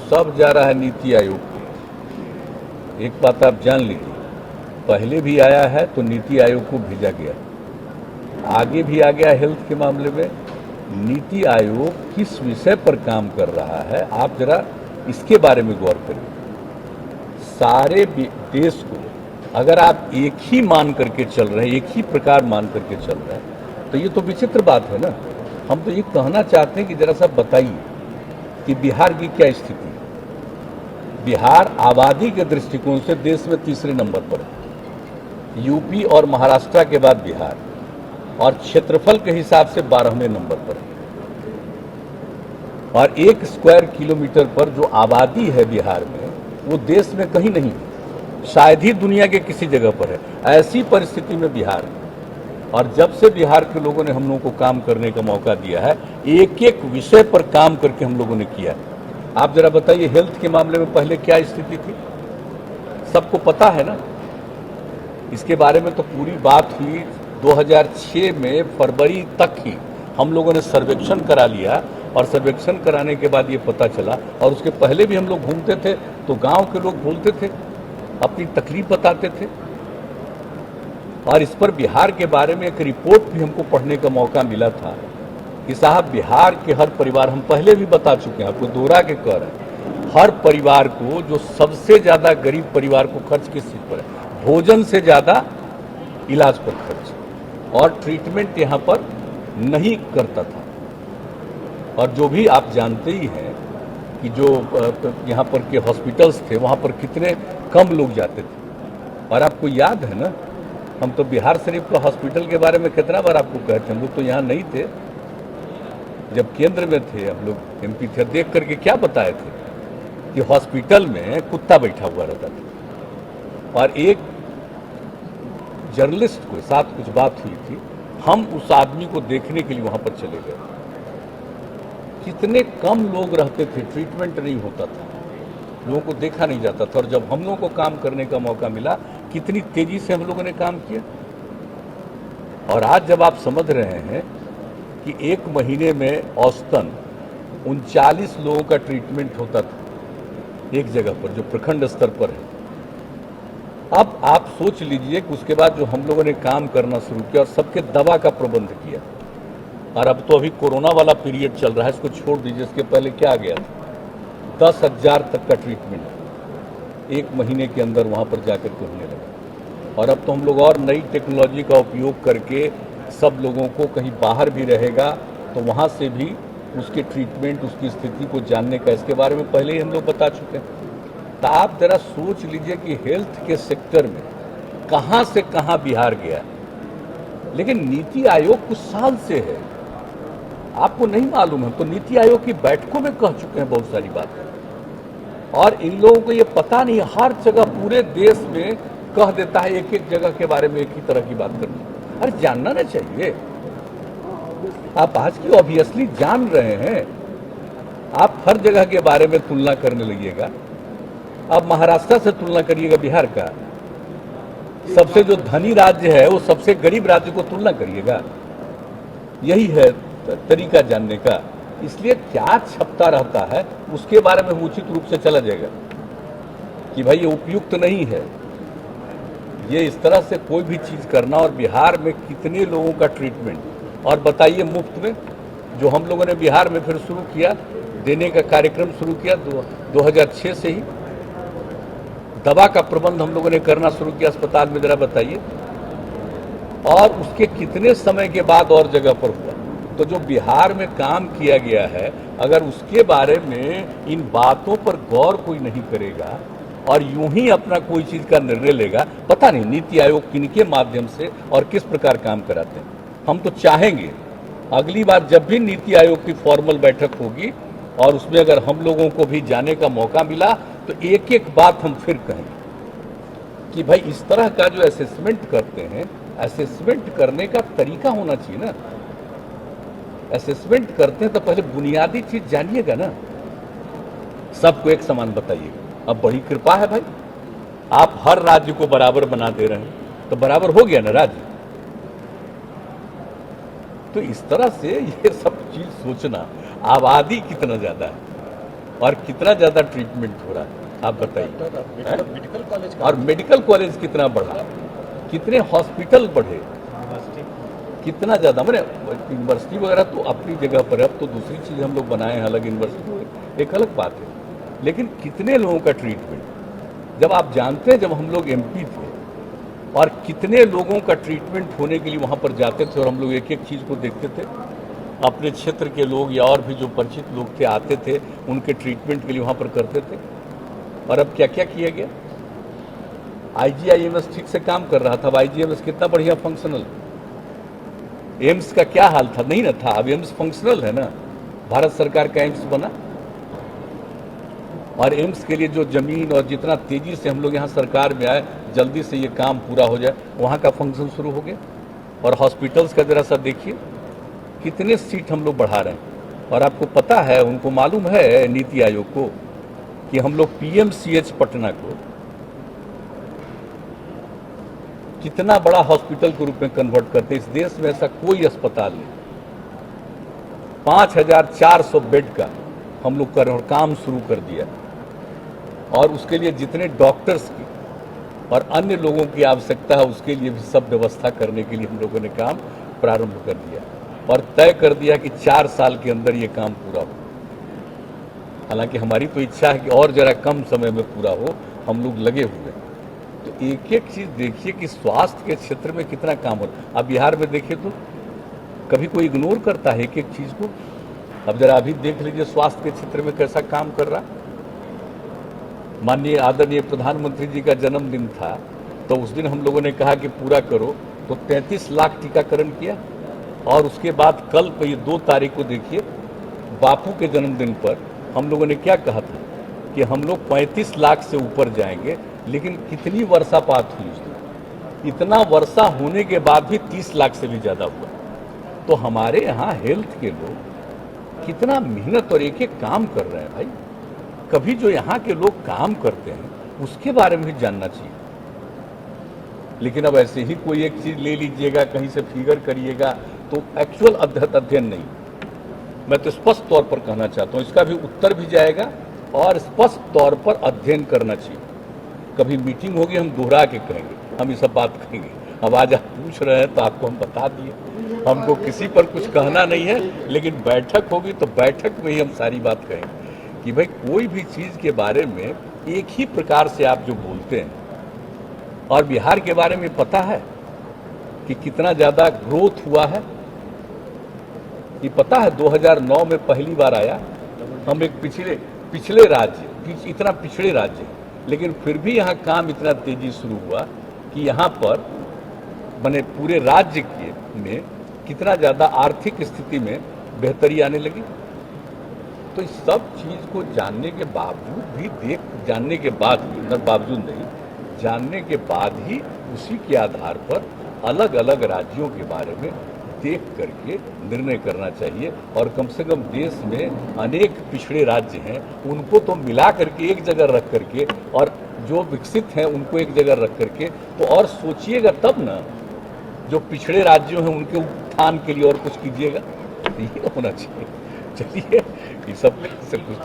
सब जा रहा है नीति आयोग पे। एक बात आप जान लीजिए, पहले भी आया है तो नीति आयोग को भेजा गया, आगे भी आ गया हेल्थ के मामले में। नीति आयोग किस विषय पर काम कर रहा है, आप जरा इसके बारे में गौर करिए। सारे देश को अगर आप एक ही मान करके चल रहे हैं, एक ही प्रकार मान करके चल रहे हैं, तो ये तो विचित्र बात है ना। हम तो ये कहना चाहते हैं कि जरा सा बताइए कि बिहार की क्या स्थिति है। बिहार आबादी के दृष्टिकोण से देश में तीसरे नंबर पर है, यूपी और महाराष्ट्र के बाद बिहार, और क्षेत्रफल के हिसाब से 12वें नंबर पर है। और 1 स्क्वायर किलोमीटर पर जो आबादी है बिहार में, वो देश में कहीं नहीं, शायद ही दुनिया के किसी जगह पर है। ऐसी परिस्थिति में बिहार है, और जब से बिहार के लोगों ने हम लोगों को काम करने का मौका दिया है, एक एक विषय पर काम करके हम लोगों ने किया है। आप जरा बताइए, हेल्थ के मामले में पहले क्या स्थिति थी, सबको पता है ना। इसके बारे में तो पूरी बात हुई 2006 में, फरवरी तक ही हम लोगों ने सर्वेक्षण करा लिया, और सर्वेक्षण कराने के बाद ये पता चला। और उसके पहले भी हम लोग घूमते थे तो गांव के लोग बोलते थे, अपनी तकलीफ बताते थे। और इस पर बिहार के बारे में एक रिपोर्ट भी हमको पढ़ने का मौका मिला था कि साहब, बिहार के हर परिवार, हम पहले भी बता चुके हैं, आपको दोहरा के कह रहे हैं, हर परिवार को, जो सबसे ज़्यादा गरीब परिवार को खर्च किस चीज़ पर है, भोजन से ज़्यादा इलाज पर खर्च, और ट्रीटमेंट यहाँ पर नहीं करता था। और जो भी आप जानते ही हैं कि जो यहाँ पर के हॉस्पिटल्स थे, वहाँ पर कितने कम लोग जाते थे। और आपको याद है ना, हम तो बिहार शरीफ का हॉस्पिटल के बारे में कितना बार आपको कहते हैं, हम लोग तो यहाँ नहीं थे, जब केंद्र में थे, हम लोग एमपी थे, देख करके क्या बताए थे कि हॉस्पिटल में कुत्ता बैठा हुआ रहता था। और एक जर्नलिस्ट को साथ कुछ बात हुई थी, हम उस आदमी को देखने के लिए वहाँ पर चले गए। कितने कम लोग रहते थे, ट्रीटमेंट नहीं होता था, लोगों को देखा नहीं जाता था। और जब हम लोगों को काम करने का मौका मिला, कितनी तेजी से हम लोगों ने काम किया। और आज जब आप समझ रहे हैं कि 1 महीने में औसतन 39 लोगों का ट्रीटमेंट होता था एक जगह पर, जो प्रखंड स्तर पर है। अब आप सोच लीजिए कि उसके बाद जो हम लोगों ने काम करना शुरू किया और सबके दवा का प्रबंध किया। और अब तो अभी कोरोना वाला पीरियड चल रहा है, इसको छोड़ दीजिए, इसके पहले क्या आ गया था, 10,000 तक का ट्रीटमेंट 1 महीने के अंदर वहाँ पर जाकर के होने लगा। और अब तो हम लोग और नई टेक्नोलॉजी का उपयोग करके सब लोगों को, कहीं बाहर भी रहेगा तो वहाँ से भी उसके ट्रीटमेंट, उसकी स्थिति को जानने का, इसके बारे में पहले ही हम लोग बता चुके हैं। तो आप जरा सोच लीजिए कि हेल्थ के सेक्टर में कहाँ से कहाँ बिहार गया। लेकिन नीति आयोग कुछ साल से है, आपको नहीं मालूम है, तो नीति आयोग की बैठकों में कह चुके हैं बहुत सारी बातें। और इन लोगों को ये पता नहीं, हर जगह पूरे देश में कह देता है, एक एक जगह के बारे में एक ही तरह की बात करनी। अरे जानना ना चाहिए। आप आज की ऑब्वियसली जान रहे हैं, आप हर जगह के बारे में तुलना करने लगिएगा। अब महाराष्ट्र से तुलना करिएगा बिहार का, सबसे जो धनी राज्य है वो सबसे गरीब राज्य को तुलना करिएगा। यही है तरीका जानने का। इसलिए क्या छपता रहता है उसके बारे में उचित रूप से चला जाएगा कि भाई ये उपयुक्त नहीं है, ये इस तरह से कोई भी चीज़ करना। और बिहार में कितने लोगों का ट्रीटमेंट, और बताइए मुफ्त में, जो हम लोगों ने बिहार में फिर शुरू किया, देने का कार्यक्रम शुरू किया 2006 से ही, दवा का प्रबंध हम लोगों ने करना शुरू किया अस्पताल में, जरा बताइए। और उसके कितने समय के बाद और जगह पर हुआ। तो जो बिहार में काम किया गया है, अगर उसके बारे में इन बातों पर गौर कोई नहीं करेगा और यूं ही अपना कोई चीज़ का निर्णय लेगा, पता नहीं नीति आयोग किनके माध्यम से और किस प्रकार काम कराते हैं। हम तो चाहेंगे अगली बार जब भी नीति आयोग की फॉर्मल बैठक होगी और उसमें अगर हम लोगों को भी जाने का मौका मिला, तो एक एक बात हम फिर कहेंगे कि भाई इस तरह का जो असेसमेंट करते हैं, असेसमेंट करने का तरीका होना चाहिए ना। असेसमेंट करते हैं तो पहले बुनियादी चीज जानिएगा ना, सबको एक समान बताइएगा। अब बड़ी कृपा है भाई, आप हर राज्य को बराबर बना दे रहे हैं, तो बराबर हो गया ना राज्य। तो इस तरह से ये सब चीज सोचना, आबादी कितना ज्यादा है, और कितना ज़्यादा ट्रीटमेंट हो रहा है आप बताइए। मेडिकल कॉलेज और मेडिकल कॉलेज कितना बढ़ा, कितने हॉस्पिटल बढ़े, कितना ज़्यादा। मैंने यूनिवर्सिटी वगैरह तो अपनी जगह पर है, अब तो दूसरी चीज़ हम लोग बनाए हैं अलग यूनिवर्सिटी, एक अलग बात है, लेकिन कितने लोगों का ट्रीटमेंट, जब आप जानते हैं जब हम लोग एमपी थे और कितने लोगों का ट्रीटमेंट होने के लिए वहाँ पर जाते थे और हम लोग एक एक चीज़ को देखते थे, अपने क्षेत्र के लोग या और भी जो परिचित लोग थे आते थे उनके ट्रीटमेंट के लिए वहाँ पर करते थे। और अब क्या क्या किया गया, आईजीआईएमएस ठीक से काम कर रहा था, अब आईजीआईएमएस कितना बढ़िया फंक्शनल, एम्स का क्या हाल था, नहीं ना था, अब एम्स फंक्शनल है ना, भारत सरकार का एम्स बना। और एम्स के लिए जो जमीन और जितना तेजी से हम लोग यहाँ सरकार में आए, जल्दी से ये काम पूरा हो जाए, वहाँ का फंक्शन शुरू हो गया। और हॉस्पिटल्स का जरा सा देखिए कितने सीट हम लोग बढ़ा रहे हैं। और आपको पता है, उनको मालूम है नीति आयोग को कि हम लोग पीएमसीएच पटना को कितना बड़ा हॉस्पिटल के रूप में कन्वर्ट करते। इस देश में ऐसा कोई अस्पताल नहीं, 5400 बेड का हम लोग कर काम शुरू कर दिया। और उसके लिए जितने डॉक्टर्स की और अन्य लोगों की आवश्यकता है उसके लिए भी सब व्यवस्था करने के लिए हम लोगों ने काम प्रारंभ कर दिया और तय कर दिया कि 4 साल के अंदर ये काम पूरा हो। हालांकि हमारी तो इच्छा है कि और जरा कम समय में पूरा हो, हम लोग लगे हुए हैं। तो एक एक चीज़ देखिए कि स्वास्थ्य के क्षेत्र में कितना काम हो रहा है। अब बिहार में देखिए तो कभी कोई इग्नोर करता है एक एक चीज़ को। अब जरा अभी देख लीजिए स्वास्थ्य के क्षेत्र में कैसा काम कर रहा। माननीय आदरणीय प्रधानमंत्री जी का जन्मदिन था तो उस दिन हम लोगों ने कहा कि पूरा करो, तो 33 लाख टीकाकरण किया। और उसके बाद कल पे ये 2 तारीख को देखिए बापू के जन्मदिन पर हम लोगों ने क्या कहा था कि हम लोग 35 लाख से ऊपर जाएंगे। लेकिन कितनी वर्षापात हुई उसमें, इतना वर्षा होने के बाद भी 30 लाख से भी ज़्यादा हुआ। तो हमारे यहाँ हेल्थ के लोग कितना मेहनत और एक एक काम कर रहे हैं भाई। कभी जो यहाँ के लोग काम करते हैं उसके बारे में भी जानना चाहिए। लेकिन अब ऐसे ही कोई एक चीज़ ले लीजिएगा, कहीं से फिगर करिएगा, तो एक्चुअल अध्ययन नहीं। मैं तो स्पष्ट तौर पर कहना चाहता हूँ, इसका भी उत्तर भी जाएगा और स्पष्ट तौर पर अध्ययन करना चाहिए। कभी मीटिंग होगी हम दोहरा के कहेंगे, हम ये सब बात कहेंगे। अब आज आप पूछ रहे हैं तो आपको हम बता दिए, हमको किसी पर कुछ कहना नहीं है, लेकिन बैठक होगी तो बैठक में ही हम सारी बात कहेंगे कि भाई कोई भी चीज़ के बारे में एक ही प्रकार से आप जो बोलते हैं। और बिहार के बारे में पता है कि कितना ज़्यादा ग्रोथ हुआ है, ये पता है 2009 में पहली बार आया। हम एक पिछले राज्य, इतना पिछड़े राज्य, लेकिन फिर भी यहाँ काम इतना तेजी शुरू हुआ कि यहाँ पर माने पूरे राज्य के में कितना ज़्यादा आर्थिक स्थिति में बेहतरी आने लगी। तो इस सब चीज़ को जानने के बावजूद भी जानने के बाद ही उसी के आधार पर अलग अलग राज्यों के बारे में देख करके निर्णय करना चाहिए। और कम से कम देश में अनेक पिछड़े राज्य हैं, उनको तो मिला करके एक जगह रख करके, और जो विकसित हैं उनको एक जगह रख करके, तो और सोचिएगा तब ना, जो पिछड़े राज्यों हैं उनके उत्थान के लिए और कुछ कीजिएगा, ये होना चाहिए। चलिए, ये सब कुछ